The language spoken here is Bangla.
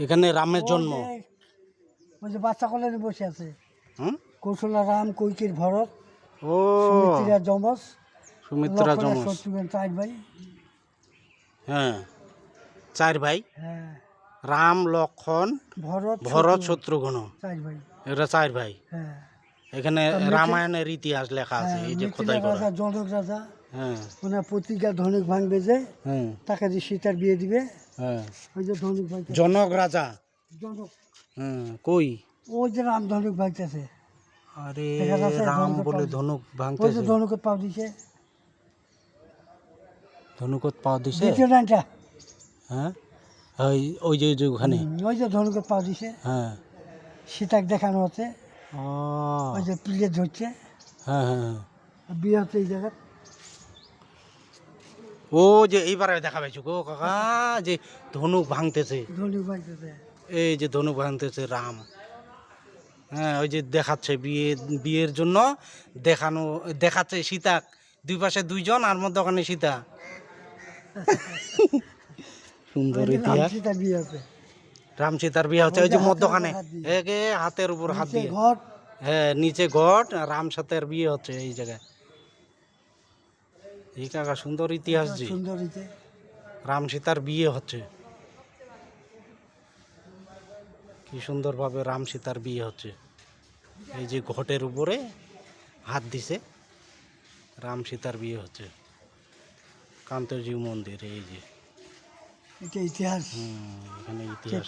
এখানে রামের জন্ম। ওই যে বাচ্চা কোলে বসে আছে, হুম, কৌশলা রাম, কৈকের ভরত, ও সুমিত্রা যমজ, সুমিত্রা লক্ষণ আর যমজ। শত্রুঘ্ন, 4 ভাই। হ্যাঁ, 4 ভাই, হ্যাঁ, রাম, লক্ষণ, ভরত, ভরত, শত্রুঘ্ন, 4 ভাই। এরা 4 ভাই। হ্যাঁ, এখানে রামায়ণের ইতিহাস লেখা আছে, এই যে খোদাই করা। রাজা জনক রাজা হ্যাঁ ওনার প্রতিজ্ঞা ধনুক ভাঙবে যে, হ্যাঁ তাকে যে সীতার বিয়ে দিবে। হ্যাঁ, ওই যে ধনুক ভাঙতেছে জনক রাজা। জনক, হ্যাঁ, কই? ওই যে রাম ধনুক ভাঙতেছে, আরে দেখা যাচ্ছে রাম ধনুকের বলে পাও। ধনুক ওই যে ভাঙতেছে, ধনুকের পাও দিছে, ধনুকত পাও দিছে। দ্বিতীয় লাইনটা। হ্যাঁ, ওই ওই যে ওখানে। ওই যে ধনুকের পাও দিছে, হ্যাঁ, সীতাকে দেখানো হচ্ছে। ও ওই যে প্লেট ধরছে, হ্যাঁ হ্যাঁ, বিয়ে হচ্ছে এই জায়গায়। ও যে এইবারে দেখা পাইছো গো কাকা, যে ধনুক ভাঙতেছে, ধনুক ভাঙতেছে। এই যে ধনুক ভাঙতেছে রাম। হ্যাঁ, ওই যে দেখাচ্ছে বিয়ের জন্য দেখাচ্ছে সীতা, দুই পাশে দুইজন আর মধ্যে ওখানে সীতা। সুন্দর ওই যে রাম ইতিহাস। সীতার বিয়ে হচ্ছে। রাম সীতার বিয়ে হচ্ছে, ওই ওই যে যে হাতের মধ্যখানে উপর হাত দিয়ে। একে হাতের উপর হাত নিচে দিয়ে। ঘট। হ্যাঁ, নিচে ঘট, রাম সাথের বিয়ে হচ্ছে এই জায়গায়। এই কাকা সুন্দর ইতিহাস জি। সুন্দর হয়েছে। রাম সীতার বিয়ে হচ্ছে, কি সুন্দরভাবে রাম সীতার বিয়ে হচ্ছে। এই যে ঘটের উপরে হাত দিছে, রাম সীতার বিয়ে হচ্ছে। কান্তজিউ মন্দির, এই যে এটা ইতিহাস। এখানে ইতিহাস।